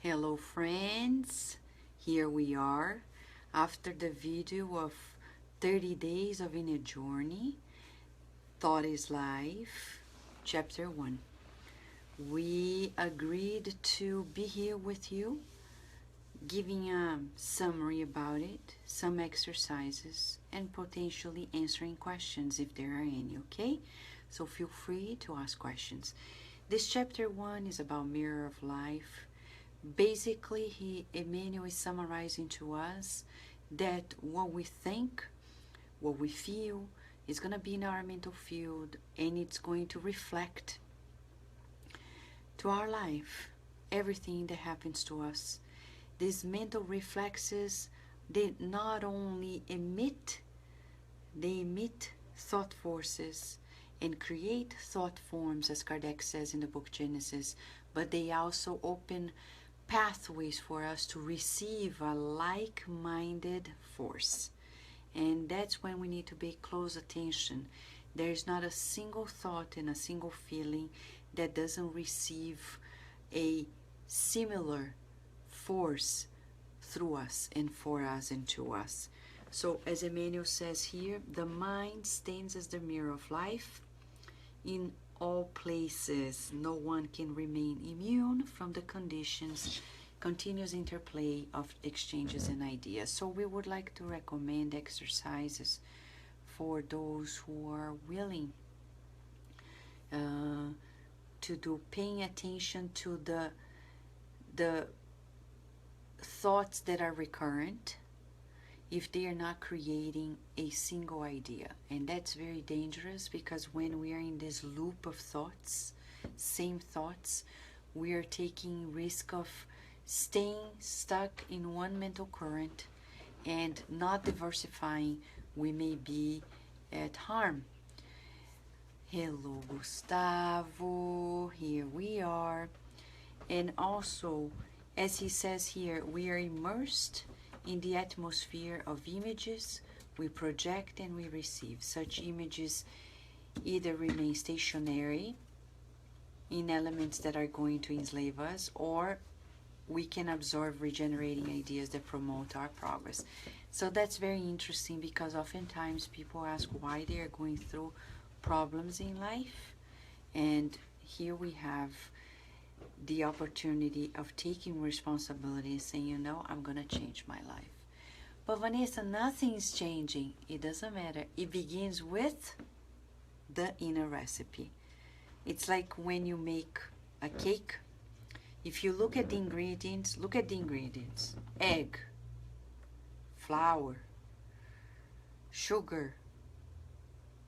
Hello friends, here we are after the video of 30 days of inner journey, Thought is Life, chapter 1. We agreed to be here with you, giving a summary about it, some exercises, and potentially answering questions if there are any, okay? So feel free to ask questions. This chapter 1 is about mirror of life. Basically, Emmanuel is summarizing to us that what we think, what we feel, is going to be in our mental field, and it's going to reflect to our life, everything that happens to us. These mental reflexes, they not only emit thought forces and create thought forms, as Kardec says in the book Genesis, but they also open pathways for us to receive a like-minded force. And that's when we need to pay close attention. There is not a single thought and a single feeling that doesn't receive a similar force through us and for us and to us. So as Emmanuel says here, the mind stands as the mirror of life. In all places, no one can remain immune from the conditions, continuous interplay of exchanges and ideas. So we would like to recommend exercises for those who are willing to do, paying attention to the thoughts that are recurrent, if they are not creating a single idea. And that's very dangerous, because when we are in this loop of thoughts, same thoughts, we are taking risk of staying stuck in one mental current and not diversifying. We may be at harm. Hello, Gustavo, here we are. And also, as he says here, we are immersed in the atmosphere of images we project and we receive. Such images either remain stationary in elements that are going to enslave us, or we can absorb regenerating ideas that promote our progress. So that's very interesting, because oftentimes people ask why they are going through problems in life. And here we have the opportunity of taking responsibility and saying, you know, I'm going to change my life. But Vanessa, nothing's changing. It doesn't matter. It begins with the inner recipe. It's like when you make a cake. If you look at the ingredients, egg, flour, sugar,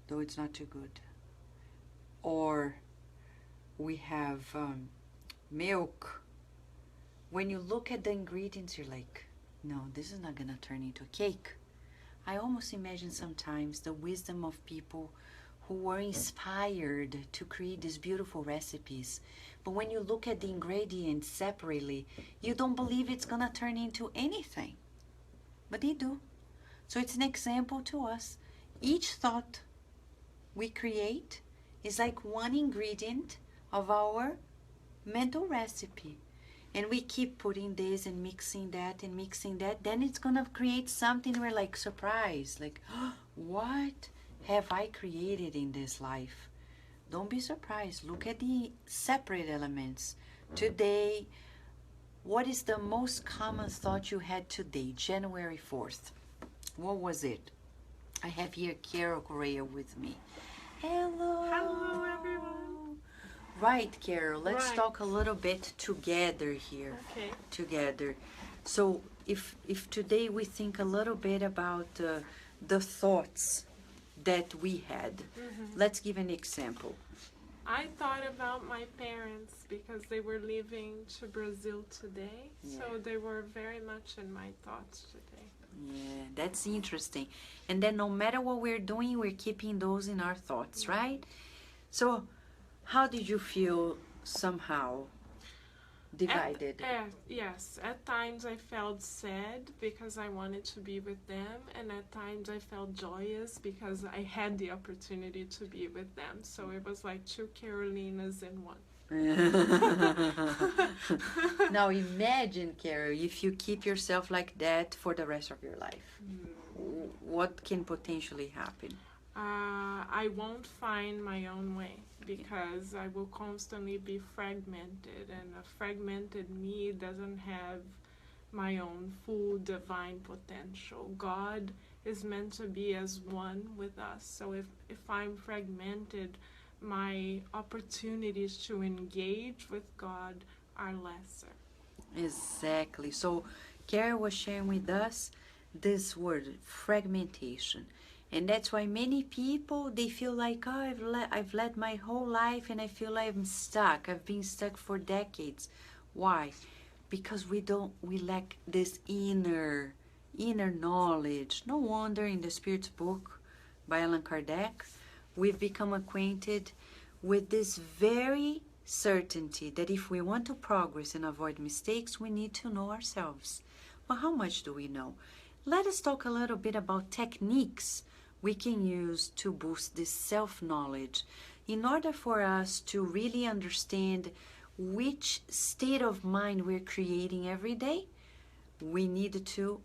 though it's not too good, or we have milk. When you look at the ingredients, you're like, no, this is not gonna turn into a cake. I almost imagine sometimes the wisdom of people who were inspired to create these beautiful recipes. But when you look at the ingredients separately, you don't believe it's gonna turn into anything. But they do. So it's an example to us. Each thought we create is like one ingredient of our mental recipe. And we keep putting this and mixing that, then it's gonna create something we're like surprised, like, oh, what have I created in this life? Don't be surprised. Look at the separate elements. Today, what is the most common thought you had today, January 4th? What was it? I have here Carol Correa with me. Hello. Hello, everyone. Right, Carol, let's talk a little bit together here. Okay. Together. So if today we think a little bit about the thoughts that we had. Let's give an example. I thought about my parents because they were leaving to Brazil today. Yeah. So they were very much in my thoughts today. Yeah, that's interesting. And then no matter what we're doing, we're keeping those in our thoughts, right? So how did you feel somehow divided? Yes, at times I felt sad because I wanted to be with them, and at times I felt joyous because I had the opportunity to be with them. So it was like two Carolinas in one. Now imagine, Carol, if you keep yourself like that for the rest of your life. What can potentially happen? I won't find my own way because I will constantly be fragmented, and a fragmented me doesn't have my own full divine potential. God is meant to be as one with us. So if I'm fragmented, my opportunities to engage with God are lesser. Exactly. So Carol was sharing with us this word, fragmentation. And that's why many people, they feel like, oh, I've led my whole life and I feel like I'm stuck. I've been stuck for decades. Why? Because we lack this inner knowledge. No wonder in the Spirit's book by Allan Kardec, we've become acquainted with this very certainty that if we want to progress and avoid mistakes, we need to know ourselves. Well, how much do we know? Let us talk a little bit about techniques we can use to boost this self-knowledge in order for us to really understand which state of mind we're creating every day. We need to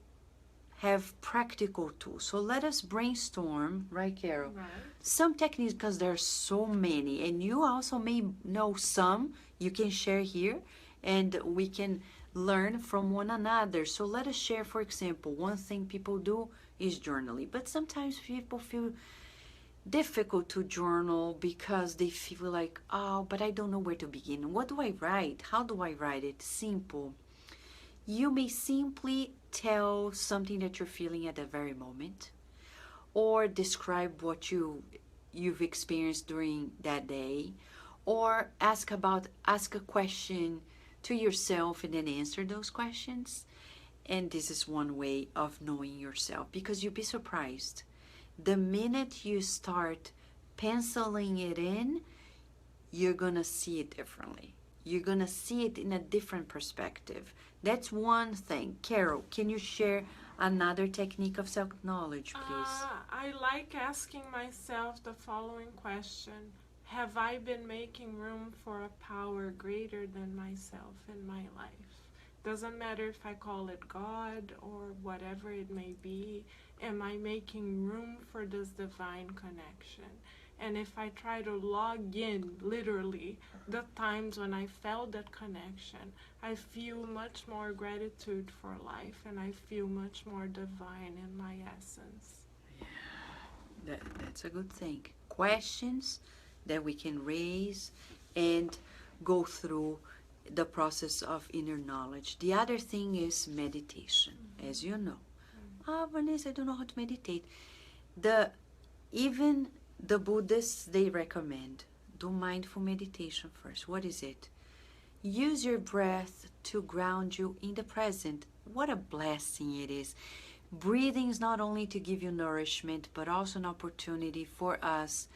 have practical tools. So let us brainstorm, right, Carol? Right. Some techniques, because there are so many, and you also may know some you can share here, and we can learn from one another. So let us share, for example, one thing people do is journaling, but sometimes people feel difficult to journal because they feel like, oh, but I don't know where to begin. What do I write? How do I write it? Simple. You may simply tell something that you're feeling at the very moment, or describe what you've experienced during that day, or ask a question to yourself and then answer those questions. And this is one way of knowing yourself, because you'll be surprised. The minute you start penciling it in, you're gonna see it differently. You're gonna see it in a different perspective. That's one thing. Carol, can you share another technique of self-knowledge, please? I like asking myself the following question: have I been making room for a power greater than myself in my life? Doesn't matter if I call it God or whatever it may be. Am I making room for this divine connection? And if I try to log in, literally, the times when I felt that connection, I feel much more gratitude for life, and I feel much more divine in my essence. That's a good thing. Questions that we can raise and go through the process of inner knowledge. The other thing is meditation, as you know. Vanessa, I don't know how to meditate. Even the Buddhists, they recommend do mindful meditation first. What is it? Use your breath to ground you in the present. What a blessing it is. Breathing is not only to give you nourishment, but also an opportunity for us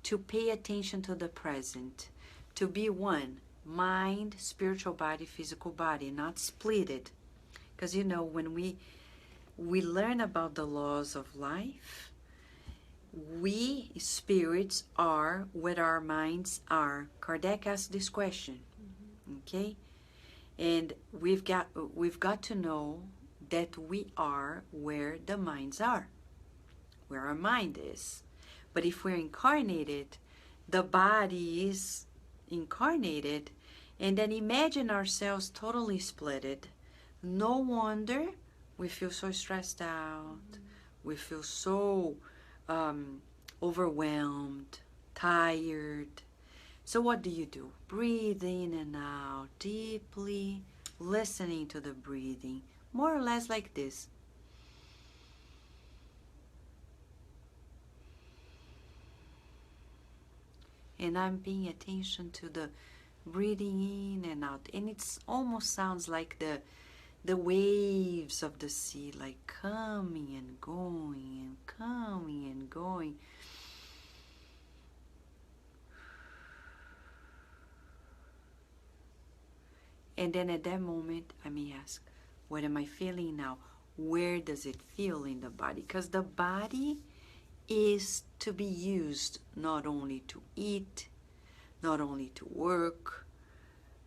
to pay attention to the present, to be one, mind, spiritual body, physical body, not split it. Because when we learn about the laws of life, we spirits are what our minds are. Kardec asked this question, okay? And we've got to know that we are where the minds are, where our mind is. But if we're incarnated, the body is incarnated, and then imagine ourselves totally splitted. No wonder we feel so stressed out. We feel so overwhelmed, tired. So what do? Breathe in and out deeply, listening to the breathing, more or less like this. And I'm paying attention to the breathing in and out. And it almost sounds like the waves of the sea, like coming and going and coming and going. And then at that moment, I may ask, what am I feeling now? Where does it feel in the body? Because the body is to be used not only to eat, not only to work,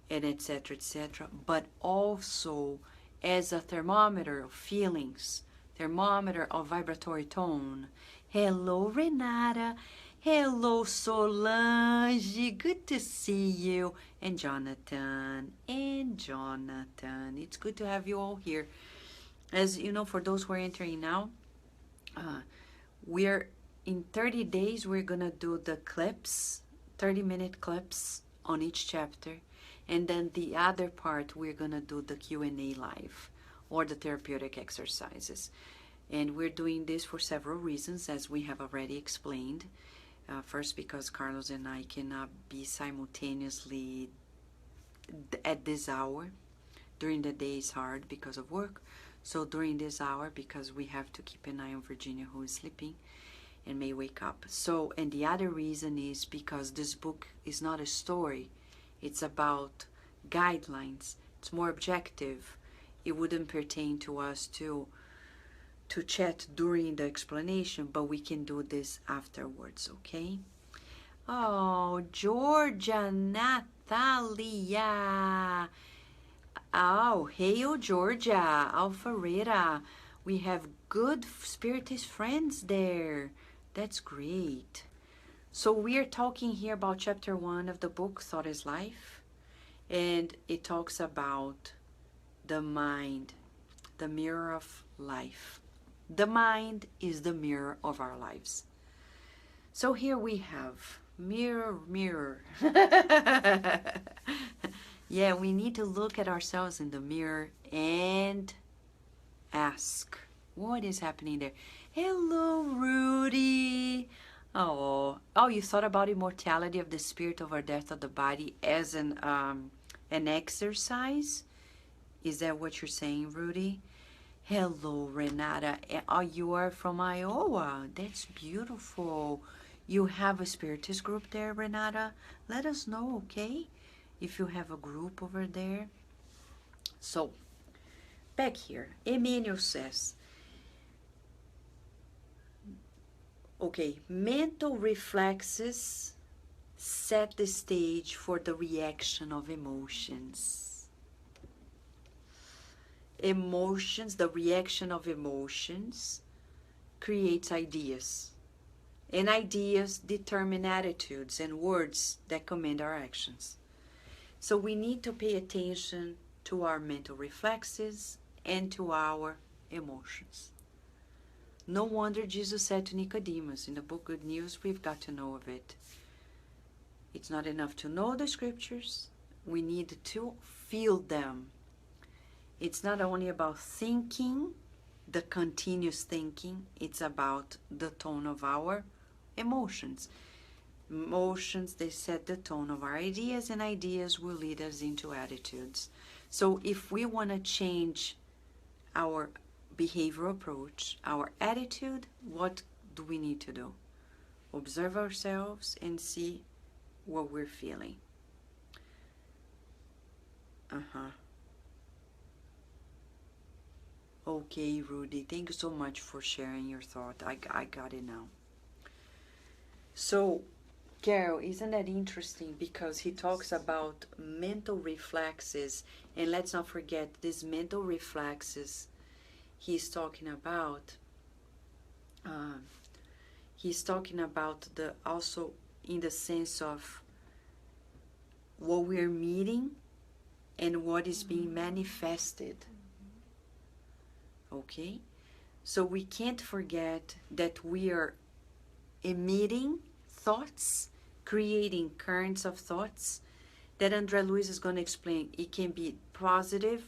and etc., etc., but also as a thermometer of feelings, thermometer of vibratory tone. Hello, Renata. Hello, Solange. Good to see you. And Jonathan. And Jonathan. It's good to have you all here. As you know, for those who are entering now, we're in 30 days, we're going to do the clips, 30-minute clips on each chapter. And then the other part, we're going to do the Q&A live or the therapeutic exercises. And we're doing this for several reasons, as we have already explained. First, because Carlos and I cannot be simultaneously at this hour. During the day is hard because of work. So during this hour, because we have to keep an eye on Virginia, who is sleeping and may wake up. So, and the other reason is because this book is not a story. It's about guidelines. It's more objective. It wouldn't pertain to us to chat during the explanation, but we can do this afterwards, okay? Oh, Georgia Natalia. Oh, hail Georgia, Alpharetta. We have good spiritist friends there. That's great. So we are talking here about chapter 1 of the book, Thought is Life. And it talks about the mind, the mirror of life. The mind is the mirror of our lives. So here we have mirror, mirror. Yeah, we need to look at ourselves in the mirror and ask, what is happening there? Hello, Rudy. Oh, you thought about immortality of the spirit over death of the body as an exercise? Is that what you're saying, Rudy? Hello, Renata. Oh, you are from Iowa. That's beautiful. You have a spiritist group there, Renata? Let us know, okay? If you have a group over there. So, back here, Emmanuel says, okay, mental reflexes set the stage for the reaction of emotions. Emotions, the reaction of emotions creates ideas. And ideas determine attitudes and words that command our actions. So we need to pay attention to our mental reflexes and to our emotions. No wonder Jesus said to Nicodemus in the book Good News, we've got to know of it. It's not enough to know the scriptures. We need to feel them. It's not only about thinking, the continuous thinking. It's about the tone of our emotions. Emotions, they set the tone of our ideas, and ideas will lead us into attitudes. So if we want to change our behavioral approach, our attitude, what do we need to do? Observe ourselves and see what we're feeling. Okay, Rudy, thank you so much for sharing your thought. I got it now. So, Carol, isn't that interesting? Because he talks about mental reflexes, and let's not forget these mental reflexes he's talking about. He's talking about the also in the sense of what we're meeting and what is being manifested. Okay? So we can't forget that we are emitting thoughts, creating currents of thoughts that Andre Luiz is going to explain. It can be positive,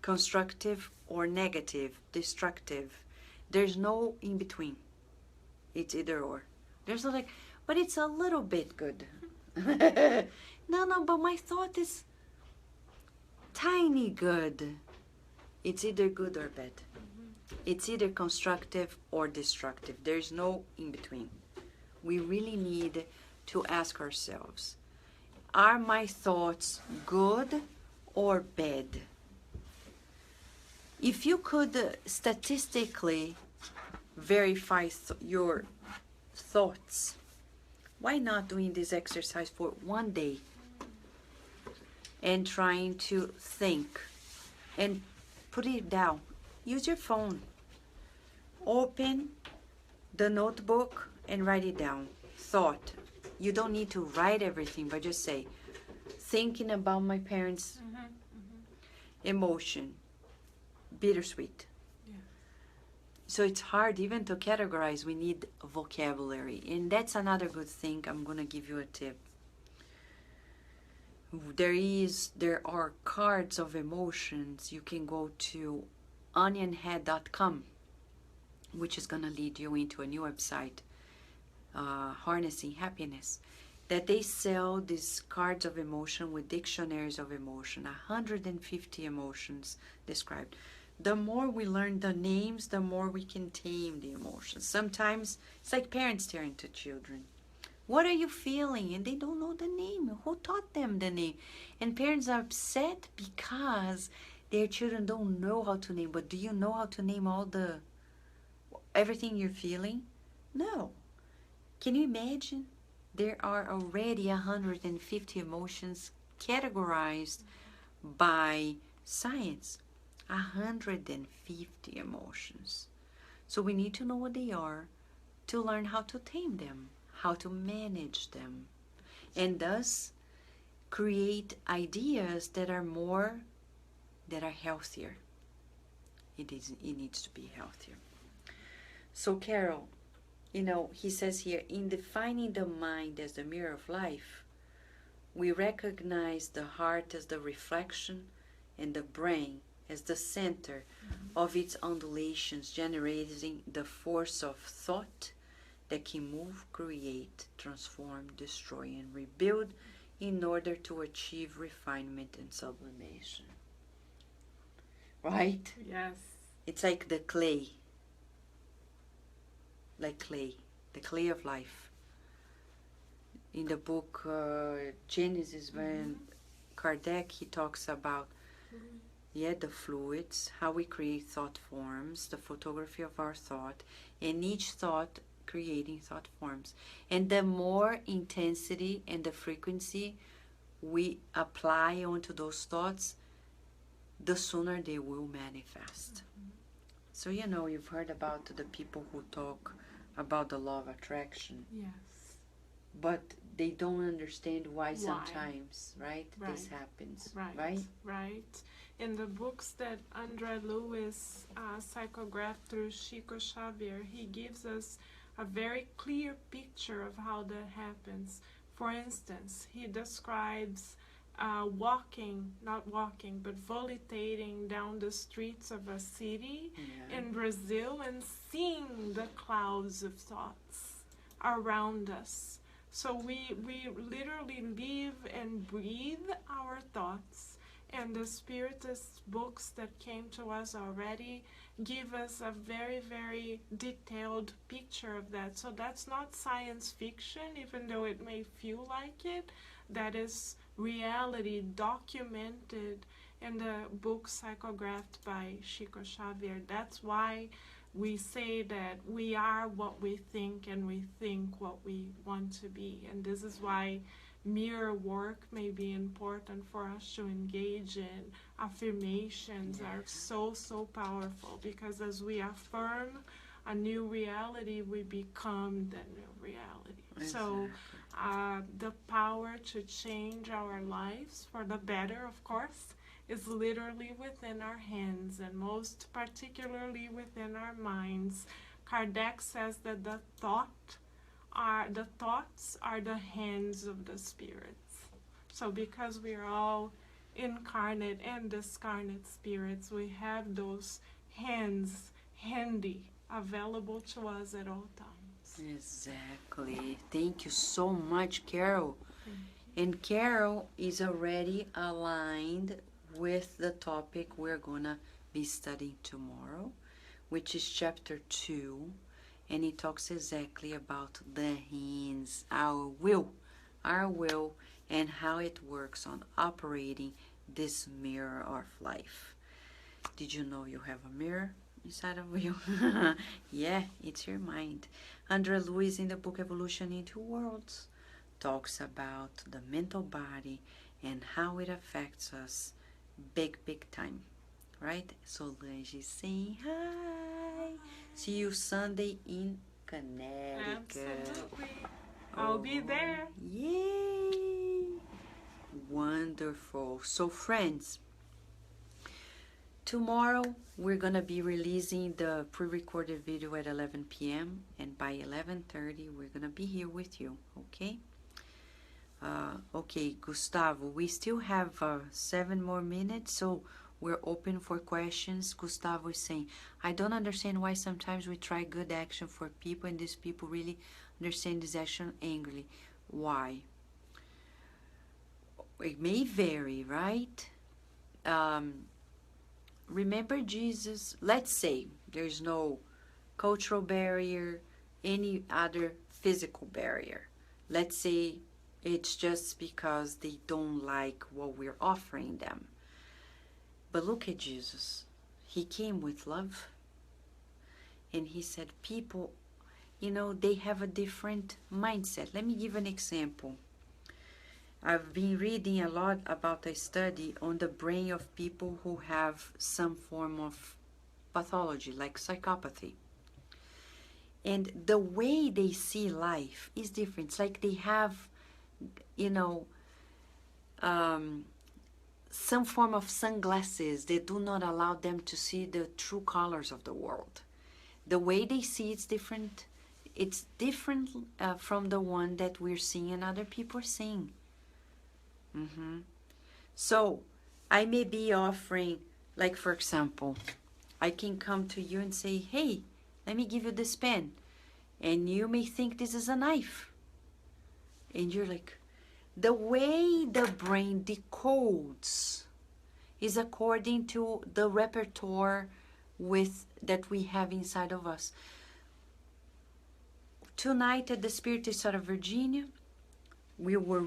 constructive, or negative, destructive. There's no in between. It's either or. There's no like, but it's a little bit good. No, but my thought is tiny good. It's either good or bad. It's either constructive or destructive. There's no in between. We really need to ask ourselves, are my thoughts good or bad? If you could statistically verify your thoughts, why not doing this exercise for one day? and trying to think and put it down. Use your phone. Open the notebook and write it down. Thought. You don't need to write everything, but just say, thinking about my parents' emotion, bittersweet. Yeah. So it's hard even to categorize. We need vocabulary. And that's another good thing. I'm going to give you a tip. There are cards of emotions. You can go to onionhead.com, which is going to lead you into a new website, Harnessing Happiness, that they sell these cards of emotion with dictionaries of emotion, 150 emotions described. The more we learn the names, the more we can tame the emotions. Sometimes it's like parents staring to children. What are you feeling? And they don't know the name. Who taught them the name? And parents are upset because their children don't know how to name. But do you know how to name everything you're feeling? No. Can you imagine? There are already 150 emotions categorized by science. 150 emotions. So we need to know what they are to learn how to tame them, how to manage them, and thus create ideas that are healthier. It needs to be healthier. So Carol, he says here, in defining the mind as the mirror of life, we recognize the heart as the reflection and the brain as the center of its undulations, generating the force of thought that can move, create, transform, destroy, and rebuild in order to achieve refinement and sublimation. Right? Yes. It's like the clay. Like clay. The clay of life. In the book Genesis, when Kardec, he talks about the fluids, how we create thought forms, the photography of our thought, and each thought creating thought forms. And the more intensity and the frequency we apply onto those thoughts, the sooner they will manifest. So you've heard about the people who talk about the law of attraction. Yes. But they don't understand why sometimes, right? This happens, right? Right. In the books that Andre Lewis psychographed through Chico Xavier, he gives us a very clear picture of how that happens. For instance, he describes not walking, but volitating down the streets of a city in Brazil and seeing the clouds of thoughts around us. So we literally live and breathe our thoughts, and the Spiritist books that came to us already give us a very, very detailed picture of that. So that's not science fiction, even though it may feel like it. That is reality documented in the book psychographed by Chico Xavier. That's why we say that we are what we think and we think what we want to be. And this is why mirror work may be important for us to engage in. Affirmations are so powerful, because as we affirm a new reality, we become the new reality. Exactly. So the power to change our lives for the better, of course, is literally within our hands, and most particularly within our minds. Kardec says that the thoughts are the hands of the spirits. So because we are all incarnate and discarnate spirits, we have those hands handy, available to us at all times. Exactly. Thank you so much, Carol. And Carol is already aligned with the topic we're gonna be studying tomorrow, which is chapter 2, and it talks exactly about the hands, our will, and how it works on operating this mirror of life. Did you know you have a mirror inside of you? Yeah, it's your mind. Andre Lewis, in the book Evolution in Two Worlds, talks about the mental body and how it affects us big time, right? Solange saying hi. See you Sunday in Connecticut. Absolutely. I'll be there. Yay! Wonderful. So friends, tomorrow we're gonna be releasing the pre-recorded video at 11 p.m. and by 11:30 we're gonna be here with you, okay? Okay, Gustavo, we still have 7 more minutes, so we're open for questions. Gustavo is saying, I don't understand why sometimes we try good action for people and these people really understand this action angrily. Why? It may vary, right? Remember Jesus, let's say there's no cultural barrier, any other physical barrier. Let's say it's just because they don't like what we're offering them. But look at Jesus. He came with love. And he said people, they have a different mindset. Let me give an example. I've been reading a lot about a study on the brain of people who have some form of pathology, like psychopathy. And the way they see life is different. It's like they have, some form of sunglasses that do not allow them to see the true colors of the world. The way they see it's different. It's different from the one that we're seeing and other people are seeing. So I may be offering, like for example, I can come to you and say, hey, let me give you this pen. And you may think this is a knife. And you're like, the way the brain decodes is according to the repertoire that we have inside of us. Tonight at the Spirit Side of Virginia, we were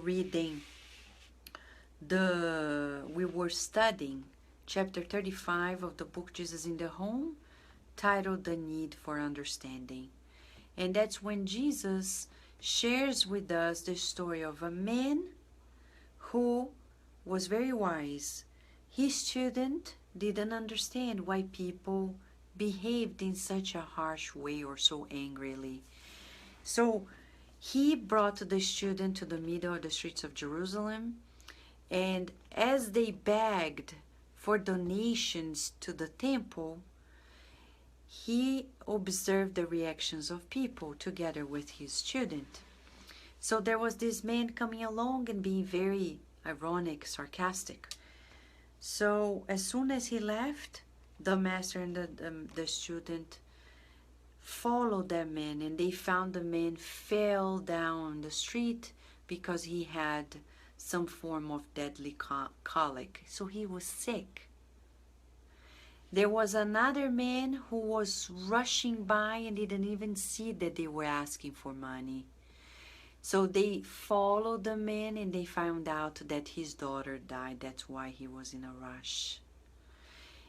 studying chapter 35 of the book Jesus in the Home, titled The Need for Understanding. And that's when Jesus shares with us the story of a man who was very wise. His student didn't understand why people behaved in such a harsh way or so angrily. So he brought the student to the middle of the streets of Jerusalem, and as they begged for donations to the temple, he observed the reactions of people together with his student. So there was this man coming along and being very ironic, sarcastic. So as soon as he left, the master and the student followed that man, and they found the man fell down the street because he had some form of deadly colic. So he was sick. There was another man who was rushing by and didn't even see that they were asking for money. So they followed the man and they found out that his daughter died. That's why he was in a rush.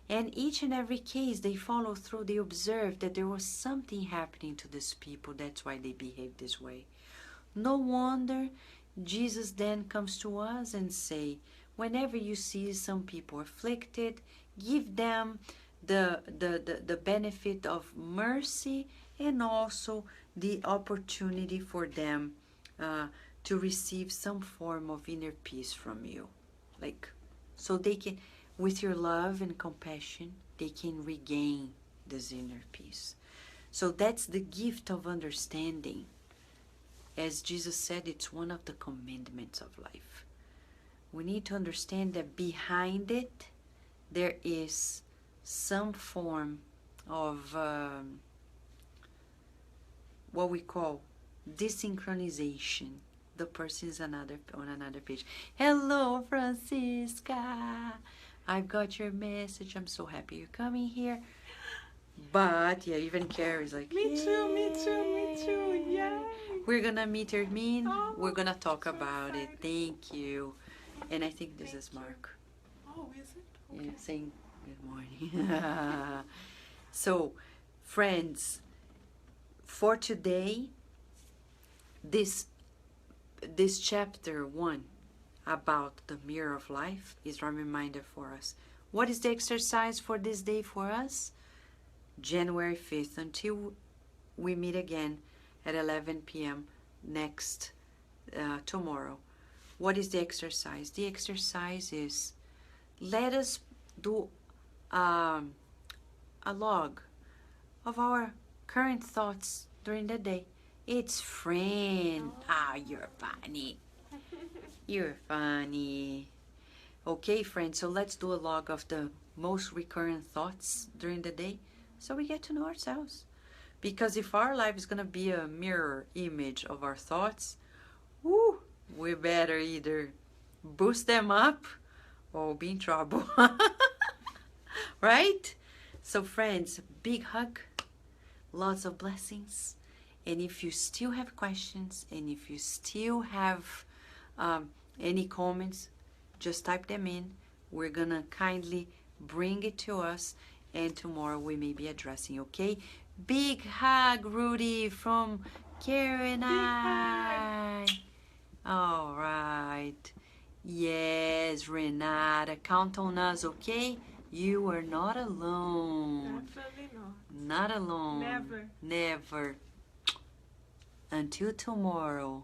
And each and every case they followed through, they observed that there was something happening to these people. That's why they behaved this way. No wonder Jesus then comes to us and say, whenever you see some people afflicted, give them the benefit of mercy and also the opportunity for them to receive some form of inner peace from you. So they can, with your love and compassion, they can regain this inner peace. So that's the gift of understanding. As Jesus said, it's one of the commandments of life. We need to understand that behind it, there is some form of what we call desynchronization. The person is on another page. Hello, Francisca. I've got your message. I'm so happy you're coming here. But yeah, even Carrie's like, Me too. Yay. We're gonna meet her, Min. Oh, We're gonna talk so about it. excited. Thank you. And I think this is Thank you. Mark. Oh, is it? Okay. Yeah, saying good morning. So, friends, for today, this chapter 1 about the mirror of life is a reminder for us. What is the exercise for this day for us? January 5th, until we meet again at 11 p.m. next tomorrow. What is the exercise? The exercise is, let us do a log of our current thoughts during the day. It's friend. Ah, you're funny. You're funny. Okay, friends, so let's do a log of the most recurrent thoughts during the day so we get to know ourselves. Because if our life is going to be a mirror image of our thoughts, we better either boost them up or be in trouble. Right? So friends, big hug, lots of blessings. And if you still have questions and if you still have any comments, just type them in. We're gonna kindly bring it to us, and tomorrow we may be addressing, okay? Big hug, Rudy, from Kara and I. All right. Yes, Renata, count on us, okay? You are not alone. Definitely not. Not alone. Never. Never. Until tomorrow.